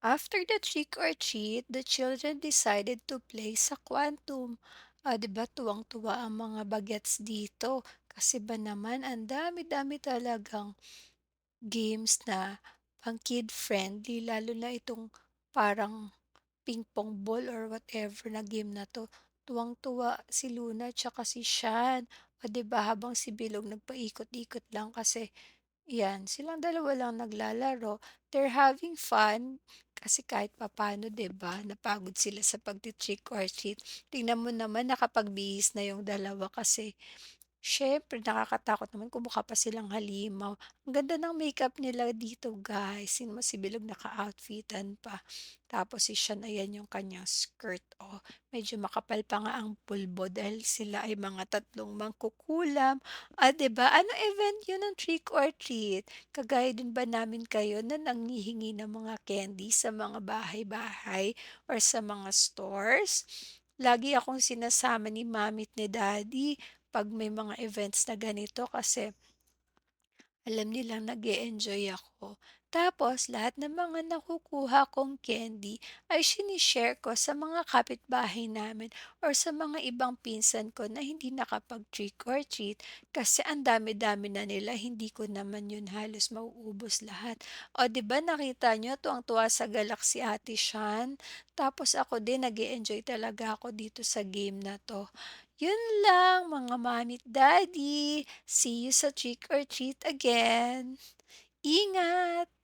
After the trick or treat, the children decided to play sa Quantum. 'Di ba tuwang-tuwa ang mga bagets dito kasi ba naman ang dami-dami talagang games na pang kid friendly lalo na itong parang ping pong ball or whatever na game na 'to. Tuwang-tuwa si Luna tsaka si Sian. 'Di ba habang si Bilog nagpaikot-ikot lang kasi 'yan, silang dalawa lang naglalaro. They're having fun kasi kahit papaano 'di ba, napagod sila sa pagti-trick or treat. Tingnan mo naman nakapagbihis na yung dalawa kasi siyempre nakakatakot naman kung mukha pa silang halimaw. Ang ganda ng makeup nila dito guys, sino mo si Bilog naka-outfitan pa. Tapos si Sian ayan yung kanyang skirt, oh, medyo makapal pa nga ang pulbo dahil sila ay mga tatlong mangkukulam. 'Di ba anong event yun ng trick or treat? Kagaya din ba namin kayo na nanghihingi ng mga candy sa mga bahay-bahay or sa mga stores? Lagi akong sinasama ni mommy at ni daddy 'pag may mga events na ganito kasi alam nilang nag-e-enjoy ako. Tapos lahat ng mga nakukuha kong candy ay shini-share ko sa mga kapitbahay namin or sa mga ibang pinsan ko na hindi nakapag-trick or treat kasi ang dami-dami na nila, hindi ko naman yun halos mauubos lahat. 'Di ba nakita niyo tuwang-tuwa sa galak si Ate Sian, tapos ako din nag-e-enjoy talaga ako dito sa game na 'to. Yun lang mga mommy daddy. See you sa trick or treat again. Ingat!